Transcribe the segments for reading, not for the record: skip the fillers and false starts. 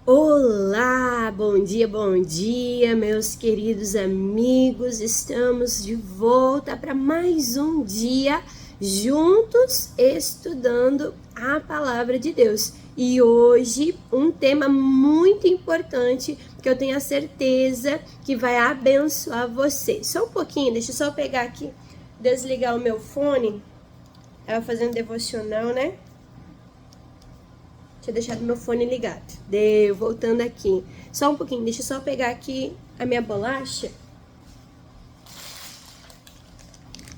Olá, bom dia, meus queridos amigos. Estamos de volta para mais um dia juntos estudando a palavra de Deus. E hoje um tema muito importante que eu tenho a certeza que vai abençoar você. Só um pouquinho, deixa eu só pegar aqui, desligar o meu fone. Tava fazendo devocional, né? Tinha deixado meu fone ligado. Deu, voltando aqui. Só um pouquinho, deixa eu só pegar aqui a minha bolacha.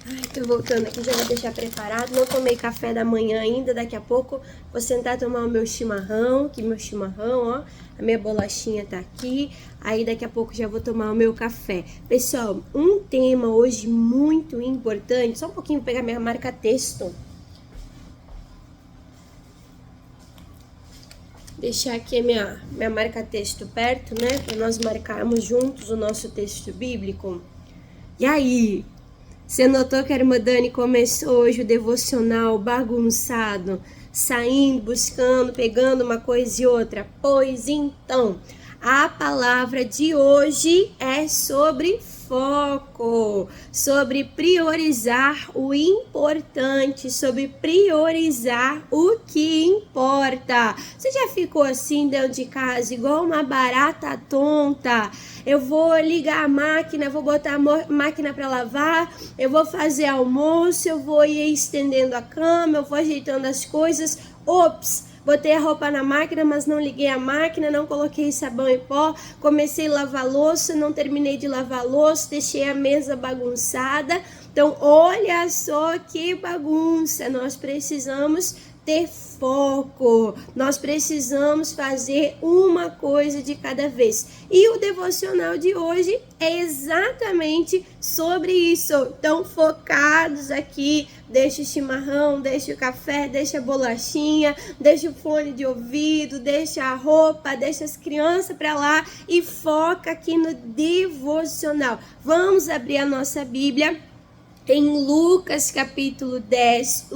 Ai, tô voltando aqui, já vou deixar preparado. Não tomei café da manhã ainda, daqui a pouco vou sentar tomar o meu chimarrão. Aqui meu chimarrão, ó. A minha bolachinha tá aqui. Aí daqui a pouco já vou tomar o meu café. Pessoal, um tema hoje muito importante. Só um pouquinho, vou pegar minha marca-texto. Deixar aqui a minha marca-texto perto, né? Para nós marcarmos juntos o nosso texto bíblico. E aí? Você notou que a irmã Dani começou hoje o devocional bagunçado? Saindo, buscando, pegando uma coisa e outra? Pois então, a palavra de hoje é sobre foco, sobre priorizar o importante, sobre priorizar o que importa. Você já ficou assim dentro de casa, igual uma barata tonta? Eu vou ligar a máquina, vou botar a máquina para lavar, eu vou fazer almoço, eu vou ir estendendo a cama, eu vou ajeitando as coisas. Ops! Botei a roupa na máquina, mas não liguei a máquina, não coloquei sabão em pó, comecei a lavar louça, não terminei de lavar louça, deixei a mesa bagunçada. Então, olha só que bagunça, nós precisamos ter foco, nós precisamos fazer uma coisa de cada vez. E o devocional de hoje é exatamente sobre isso. Então, focados aqui, deixa o chimarrão, deixa o café, deixa a bolachinha, deixa o fone de ouvido, deixa a roupa, deixa as crianças para lá e foca aqui no devocional. Vamos abrir a nossa Bíblia em Lucas capítulo 10,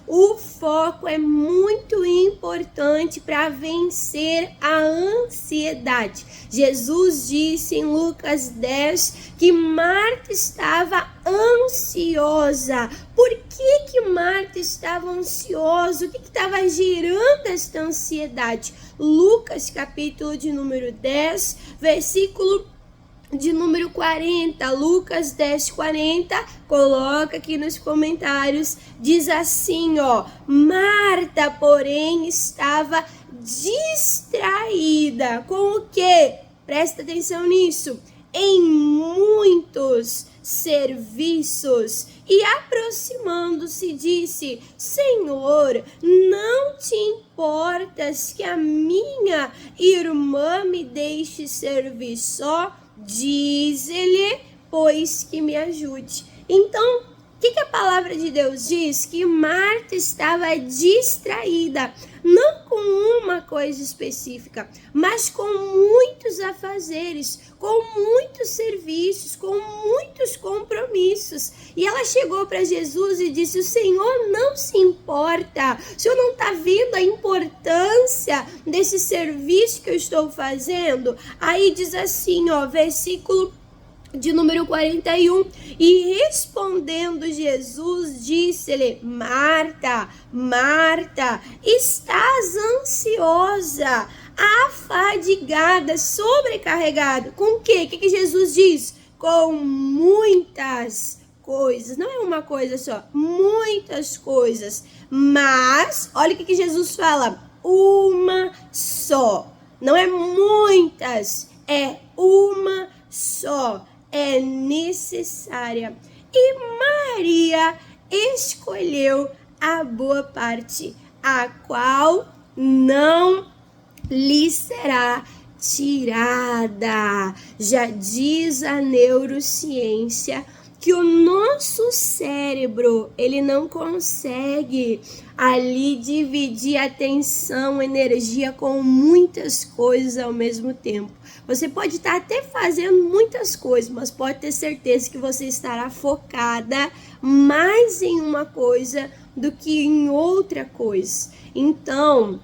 o foco é muito importante para vencer a ansiedade. Jesus disse em Lucas 10 que Marta estava ansiosa. Por que Marta estava ansiosa? O que estava gerando esta ansiedade? Lucas capítulo de número 10, versículo de número 40, Lucas 10, 40, coloca aqui nos comentários, diz assim, ó: Marta, porém, estava distraída com o quê? Presta atenção nisso. Em muitos serviços, e aproximando-se disse: Senhor, não te importas que a minha irmã me deixe servir só? Diz-lhe, pois, que me ajude. Então, o que a palavra de Deus diz? Que Marta estava distraída, não com uma coisa específica, mas com muitos afazeres, com muitos serviços, com muitos compromissos. E ela chegou para Jesus e disse: o Senhor não se importa, o Senhor não está vendo a importância desse serviço que eu estou fazendo? Aí diz assim, ó, versículo de número 41, e respondendo Jesus, disse-lhe: Marta, Marta, estás ansiosa, afadigada, sobrecarregada. Com o quê? O que Jesus diz? Com muitas coisas. Não é uma coisa só, muitas coisas. Mas, olha o que Jesus fala: uma só. Não é muitas, é uma só. É necessária. E Maria escolheu a boa parte, a qual não lhe será tirada. Já diz a neurociência que o nosso cérebro, ele não consegue ali dividir atenção, energia com muitas coisas ao mesmo tempo. Você pode estar até fazendo muitas coisas, mas pode ter certeza que você estará focada mais em uma coisa do que em outra coisa. Então,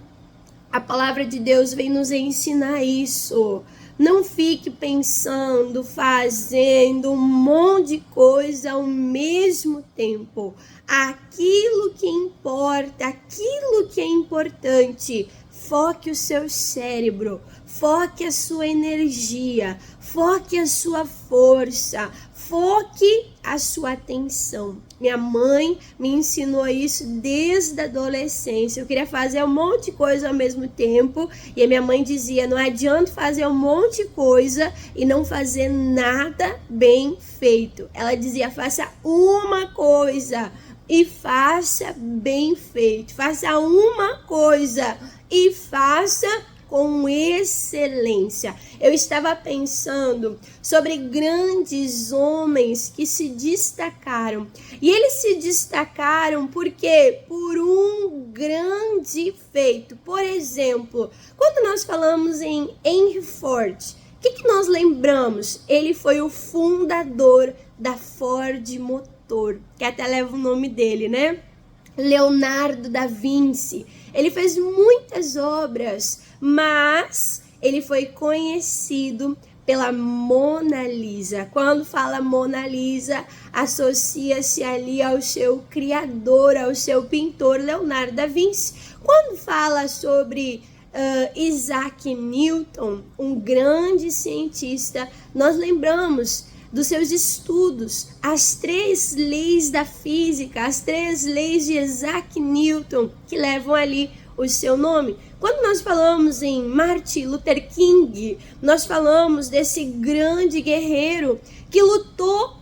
A palavra de Deus vem nos ensinar isso. Não fique pensando, fazendo um monte de coisa ao mesmo tempo. Aquilo que importa, aquilo que é importante, foque o seu cérebro, foque a sua energia, foque a sua força, foque a sua atenção. Minha mãe me ensinou isso desde a adolescência. Eu queria fazer um monte de coisa ao mesmo tempo e a minha mãe dizia, não adianta fazer um monte de coisa e não fazer nada bem feito. Ela dizia, faça uma coisa e faça bem feito. Faça uma coisa e faça com excelência. Eu estava pensando sobre grandes homens que se destacaram. E eles se destacaram porque por um grande feito. Por exemplo, quando nós falamos em Henry Ford, o que nós lembramos? Ele foi o fundador da Ford Motor, que até leva o nome dele, né? Leonardo da Vinci. Ele fez muitas obras, mas ele foi conhecido pela Mona Lisa. Quando fala Mona Lisa, associa-se ali ao seu criador, ao seu pintor Leonardo da Vinci. Quando fala sobre Isaac Newton, um grande cientista, nós lembramos dos seus estudos, as 3 leis da física, as 3 leis de Isaac Newton, que levam ali o seu nome. Quando nós falamos em Martin Luther King, nós falamos desse grande guerreiro que lutou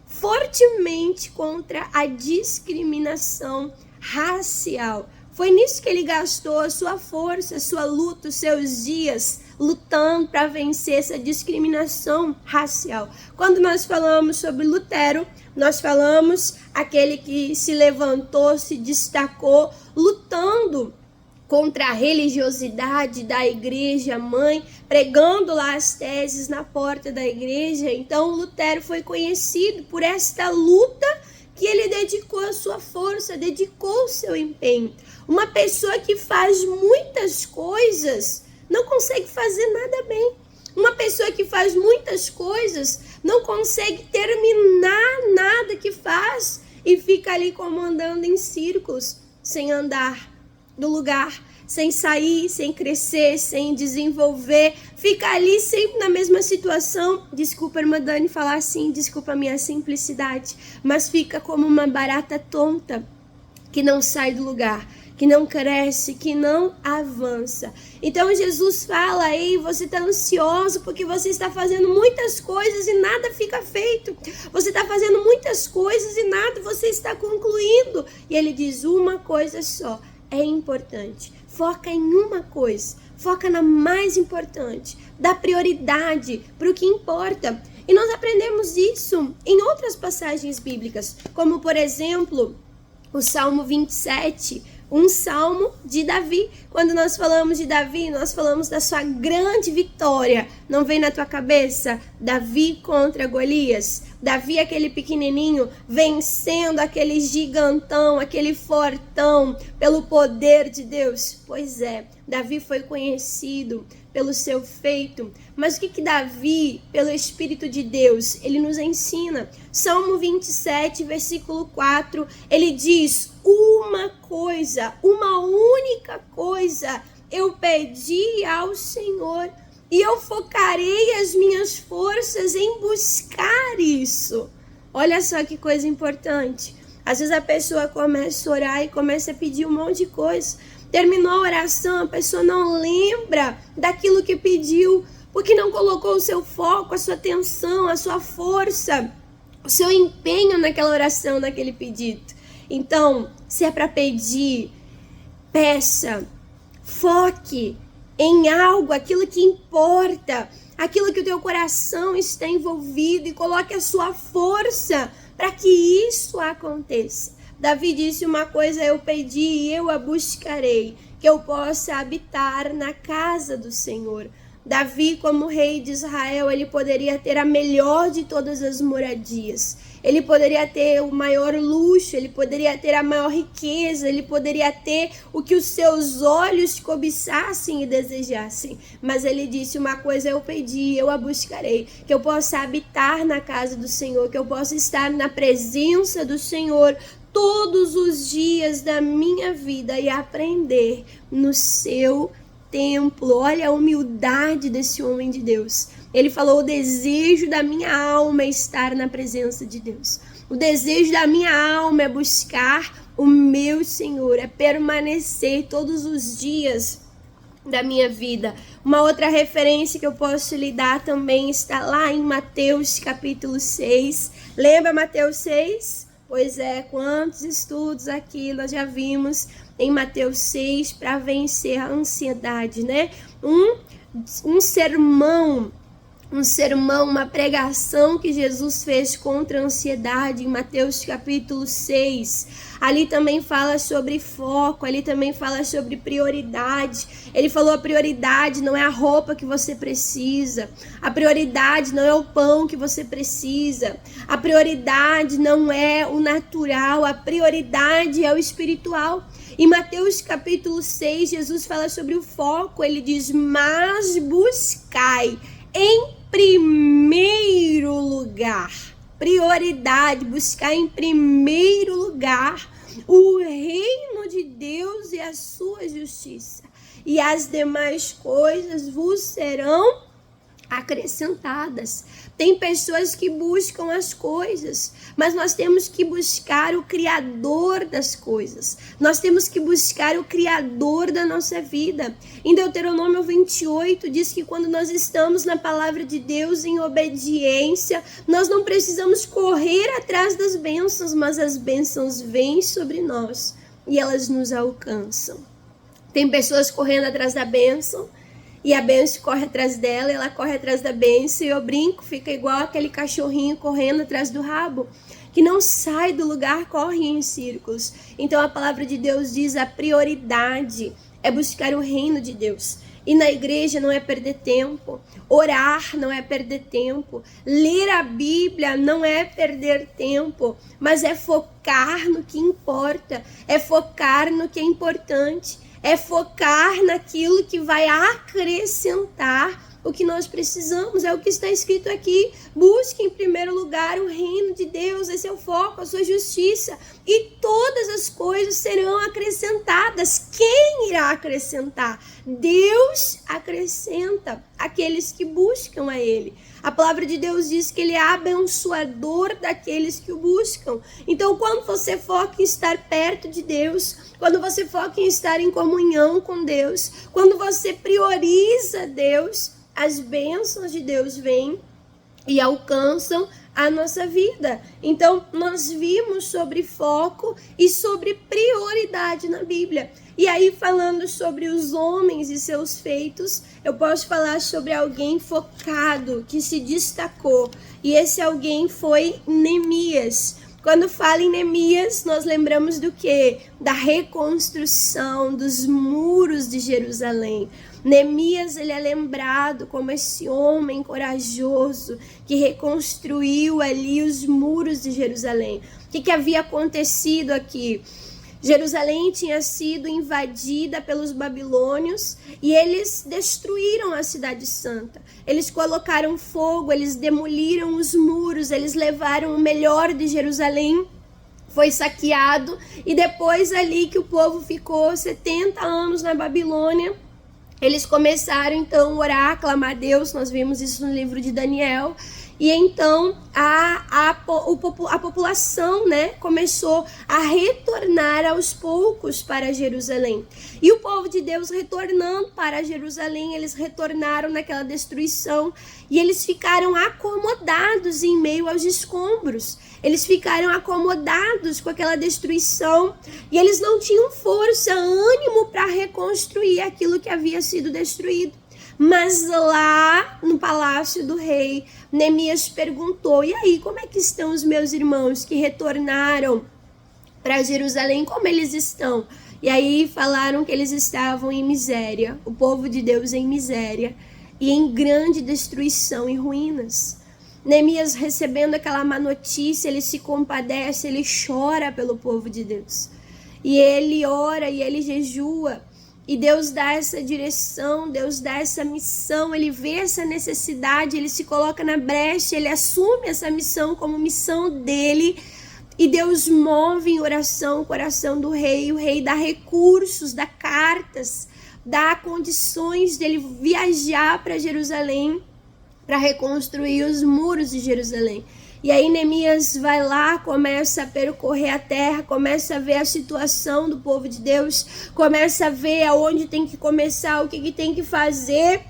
fortemente contra a discriminação racial. Foi nisso que ele gastou a sua força, a sua luta, os seus dias, lutando para vencer essa discriminação racial. Quando nós falamos sobre Lutero, nós falamos aquele que se levantou, se destacou, lutando contra a religiosidade da igreja mãe, pregando lá as teses na porta da igreja. Então, Lutero foi conhecido por esta luta que ele dedicou a sua força, dedicou o seu empenho. Uma pessoa que faz muitas coisas não consegue fazer nada bem. Uma pessoa que faz muitas coisas não consegue terminar nada que faz e fica ali comandando em círculos, sem andar do lugar, sem sair, sem crescer, sem desenvolver, fica ali sempre na mesma situação. Desculpa, irmã Dani, falar assim, desculpa a minha simplicidade, mas fica como uma barata tonta que não sai do lugar, que não cresce, que não avança. Então Jesus fala, ei, você está ansioso porque você está fazendo muitas coisas e nada fica feito. Você está fazendo muitas coisas e nada você está concluindo. E ele diz, uma coisa só é importante. Foca em uma coisa, foca na mais importante, dá prioridade para o que importa. E nós aprendemos isso em outras passagens bíblicas, como por exemplo, o Salmo 27, um salmo de Davi. Quando nós falamos de Davi, nós falamos da sua grande vitória. Não vem na tua cabeça? Davi contra Golias. Davi, aquele pequenininho, vencendo aquele gigantão, aquele fortão, pelo poder de Deus. Pois é, Davi foi conhecido pelo seu feito. Mas o que Davi, pelo Espírito de Deus, ele nos ensina? Salmo 27, versículo 4, ele diz, uma coisa, uma única coisa, eu pedi ao Senhor e eu focarei as minhas forças em buscar isso. Olha só que coisa importante. Às vezes a pessoa começa a orar e começa a pedir um monte de coisa. Terminou a oração, a pessoa não lembra daquilo que pediu, porque não colocou o seu foco, a sua atenção, a sua força, o seu empenho naquela oração, naquele pedido. Então, se é para pedir, peça, foque em algo, aquilo que importa, aquilo que o teu coração está envolvido e coloque a sua força para que isso aconteça. Davi disse, uma coisa eu pedi e eu a buscarei, que eu possa habitar na casa do Senhor. Davi, como rei de Israel, ele poderia ter a melhor de todas as moradias. ele poderia ter o maior luxo, ele poderia ter a maior riqueza, ele poderia ter o que os seus olhos cobiçassem e desejassem. Mas ele disse: uma coisa eu pedi, eu a buscarei, que eu possa habitar na casa do Senhor, que eu possa estar na presença do Senhor todos os dias da minha vida e aprender no seu templo. Olha a humildade desse homem de Deus. Ele falou: o desejo da minha alma é estar na presença de Deus. O desejo da minha alma é buscar o meu Senhor, é permanecer todos os dias da minha vida. Uma outra referência que eu posso lhe dar também está lá em Mateus capítulo 6. Lembra Mateus 6? Pois é, quantos estudos aqui nós já vimos em Mateus 6 para vencer a ansiedade, né? Um sermão, uma pregação que Jesus fez contra a ansiedade em Mateus capítulo 6. Ali também fala sobre foco, ali também fala sobre prioridade. Ele falou: a prioridade não é a roupa que você precisa, a prioridade não é o pão que você precisa, a prioridade não é o natural, a prioridade é o espiritual. Em Mateus capítulo 6, Jesus fala sobre o foco. Ele diz: mas buscai em primeiro lugar, prioridade, buscar em primeiro lugar o reino de Deus e a sua justiça, e as demais coisas vos serão acrescentadas. Tem pessoas que buscam as coisas, mas nós temos que buscar o Criador das coisas. Nós temos que buscar o Criador da nossa vida. Em Deuteronômio 28 diz que quando nós estamos na palavra de Deus em obediência, nós não precisamos correr atrás das bênçãos, mas as bênçãos vêm sobre nós e elas nos alcançam. Tem pessoas correndo atrás da bênção, e a bênção corre atrás dela, ela corre atrás da bênção, e eu brinco, fica igual aquele cachorrinho correndo atrás do rabo, que não sai do lugar, corre em círculos. Então a palavra de Deus diz: a prioridade é buscar o reino de Deus. E na igreja não é perder tempo, orar não é perder tempo, ler a Bíblia não é perder tempo, mas é focar no que importa, é focar no que é importante. É focar naquilo que vai acrescentar o que nós precisamos. É o que está escrito aqui: busque em primeiro lugar o reino de Deus. Esse é o foco, a sua justiça, e todas as coisas serão acrescentadas. Quem irá acrescentar? Deus acrescenta aqueles que buscam a Ele. A palavra de Deus diz que Ele é abençoador daqueles que o buscam. Então, quando você foca em estar perto de Deus, quando você foca em estar em comunhão com Deus, quando você prioriza Deus, as bênçãos de Deus vêm e alcançam a nossa vida. Então, nós vimos sobre foco e sobre prioridade na Bíblia. E aí, falando sobre os homens e seus feitos, eu posso falar sobre alguém focado, que se destacou. E esse alguém foi Neemias. Quando fala em Neemias, nós lembramos do quê? Da reconstrução dos muros de Jerusalém. Neemias, ele é lembrado como esse homem corajoso que reconstruiu ali os muros de Jerusalém. O que havia acontecido aqui? Jerusalém tinha sido invadida pelos babilônios e eles destruíram a cidade santa. Eles colocaram fogo, eles demoliram os muros, eles levaram o melhor de Jerusalém, foi saqueado, e depois ali que o povo ficou 70 anos na Babilônia, eles começaram então a orar, a clamar a Deus. Nós vimos isso no livro de Daniel. E então a população, né, começou a retornar aos poucos para Jerusalém. E o povo de Deus retornando para Jerusalém, eles retornaram naquela destruição e eles ficaram acomodados em meio aos escombros. Eles ficaram acomodados com aquela destruição e eles não tinham força, ânimo para reconstruir aquilo que havia sido destruído. Mas lá no palácio do rei, Neemias perguntou: e aí, como é que estão os meus irmãos que retornaram para Jerusalém? Como eles estão? E aí falaram que eles estavam em miséria, o povo de Deus em miséria e em grande destruição e ruínas. Neemias, recebendo aquela má notícia, ele se compadece, ele chora pelo povo de Deus. E ele ora e ele jejua. E Deus dá essa direção, Deus dá essa missão, ele vê essa necessidade, ele se coloca na brecha, ele assume essa missão como missão dele. E Deus move em oração o coração do rei. O rei dá recursos, dá cartas, dá condições dele viajar para Jerusalém, para reconstruir os muros de Jerusalém. E aí Neemias vai lá, começa a percorrer a terra, começa a ver a situação do povo de Deus, começa a ver aonde tem que começar, o que tem que fazer.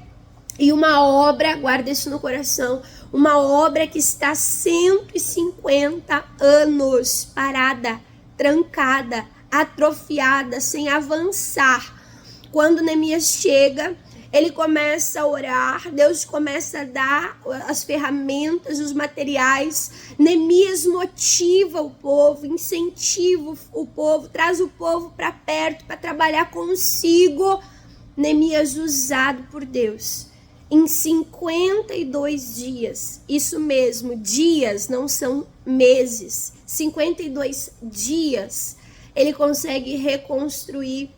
E uma obra, guarda isso no coração, uma obra que está 150 anos parada, trancada, atrofiada, sem avançar. Quando Neemias chega, ele começa a orar, Deus começa a dar as ferramentas, os materiais. Neemias motiva o povo, incentiva o povo, traz o povo para perto para trabalhar consigo. Neemias usado por Deus. Em 52 dias, isso mesmo, dias, não são meses, 52 dias, ele consegue reconstruir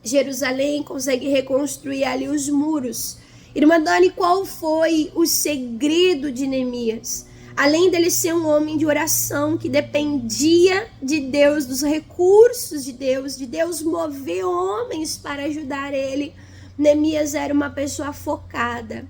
Jerusalém, consegue reconstruir ali os muros. Irmã Dani, qual foi o segredo de Neemias? Além dele ser um homem de oração que dependia de Deus, dos recursos de Deus mover homens para ajudar ele, Neemias era uma pessoa focada.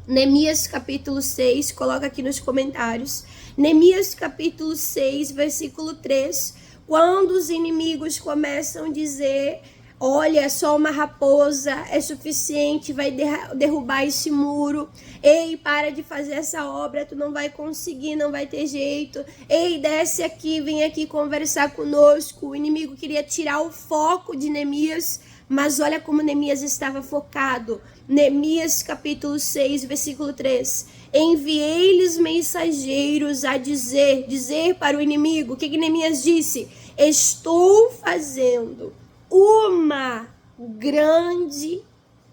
Neemias capítulo 6, coloca aqui nos comentários. Neemias capítulo 6, versículo 3. Quando os inimigos começam a dizer: olha, só uma raposa é suficiente, vai derrubar esse muro. Ei, para de fazer essa obra, tu não vai conseguir, não vai ter jeito. Ei, desce aqui, vem aqui conversar conosco. O inimigo queria tirar o foco de Neemias, mas olha como Neemias estava focado. Neemias capítulo 6, versículo 3. Enviei-lhes mensageiros a dizer para o inimigo. O que Neemias disse? Estou fazendo uma grande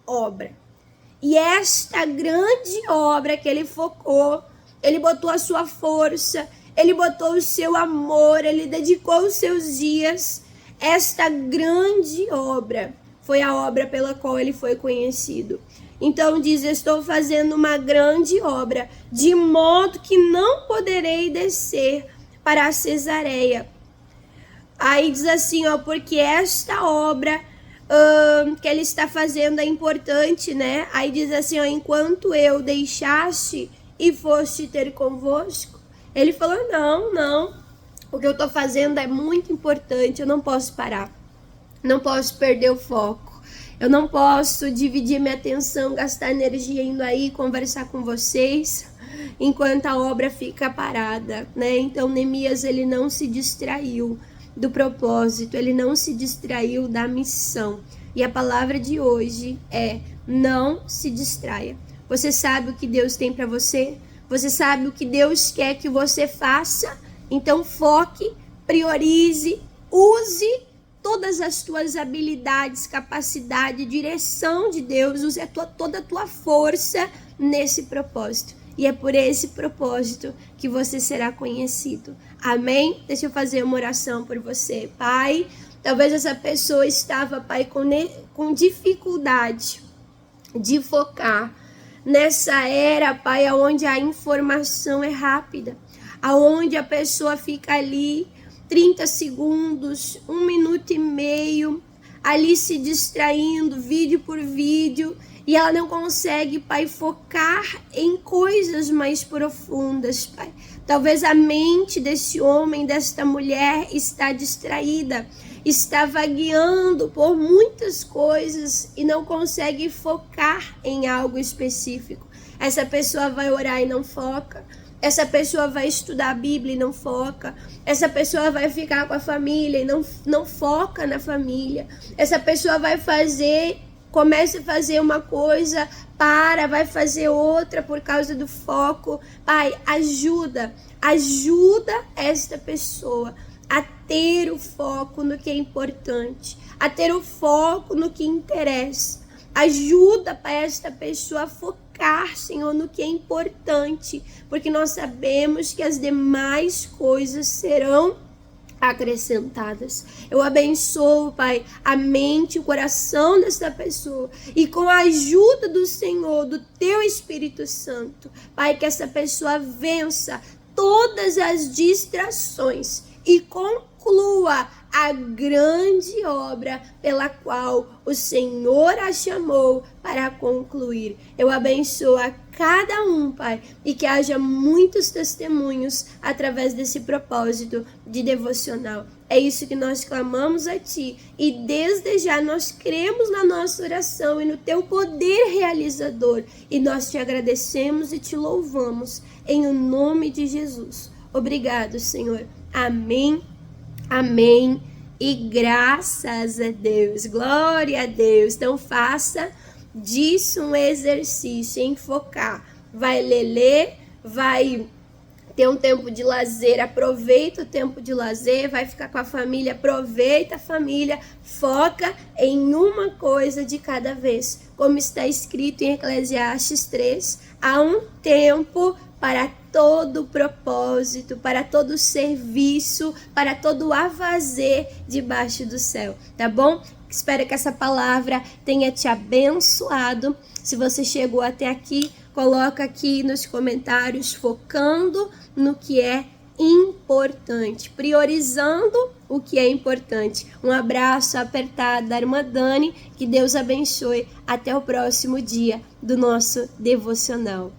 obra. E esta grande obra que ele focou, ele botou a sua força, ele botou o seu amor, ele dedicou os seus dias. Esta grande obra foi a obra pela qual ele foi conhecido. Então diz: estou fazendo uma grande obra, de modo que não poderei descer para a Cesareia. Aí diz assim, ó, porque esta obra que ele está fazendo é importante, né? Aí diz assim, ó, enquanto eu deixaste e foste ter convosco. Ele falou, não, o que eu estou fazendo é muito importante, eu não posso parar, não posso perder o foco, eu não posso dividir minha atenção, gastar energia indo aí conversar com vocês, enquanto a obra fica parada, né? Então Neemias, ele não se distraiu do propósito, ele não se distraiu da missão. E a palavra de hoje é: não se distraia. Você sabe o que Deus tem para você? Você sabe o que Deus quer que você faça? Então foque, priorize, use todas as tuas habilidades, capacidade, direção de Deus, use toda a tua força nesse propósito. E é por esse propósito que você será conhecido. Amém? Deixa eu fazer uma oração por você. Pai, talvez essa pessoa estava, Pai, com dificuldade de focar nessa era, Pai, onde a informação é rápida, aonde a pessoa fica ali 30 segundos, 1 minuto e meio, ali se distraindo, vídeo por vídeo, e ela não consegue, Pai, focar em coisas mais profundas, Pai. Talvez a mente desse homem, desta mulher está distraída, está vagueando por muitas coisas e não consegue focar em algo específico. Essa pessoa vai orar e não foca. Essa pessoa vai estudar a Bíblia e não foca. Essa pessoa vai ficar com a família e não foca na família. Essa pessoa vai começa a fazer uma coisa, vai fazer outra por causa do foco. Pai, ajuda esta pessoa a ter o foco no que é importante, a ter o foco no que interessa. Ajuda para esta pessoa a focar focar, Senhor, no que é importante, porque nós sabemos que as demais coisas serão acrescentadas. Eu abençoo, Pai, a mente e o coração desta pessoa, e com a ajuda do Senhor, do Teu Espírito Santo, Pai, que essa pessoa vença todas as distrações e conclua a grande obra pela qual o Senhor a chamou para concluir. Eu abençoo a cada um, Pai, e que haja muitos testemunhos através desse propósito de devocional. É isso que nós clamamos a Ti, e desde já nós cremos na nossa oração e no Teu poder realizador, e nós Te agradecemos e Te louvamos em o nome de Jesus. Obrigado, Senhor. Amém. Amém e graças a Deus, glória a Deus. Então faça disso um exercício, em focar. Vai ler, vai ter um tempo de lazer, aproveita o tempo de lazer, vai ficar com a família, aproveita a família, foca em uma coisa de cada vez. Como está escrito em Eclesiastes 3, há um tempo para todo propósito, para todo serviço, para todo afazer debaixo do céu, tá bom? Espero que essa palavra tenha te abençoado. Se você chegou até aqui, coloca aqui nos comentários, focando no que é importante, priorizando o que é importante. Um abraço apertado da irmã Dani, que Deus abençoe. Até o próximo dia do nosso devocional.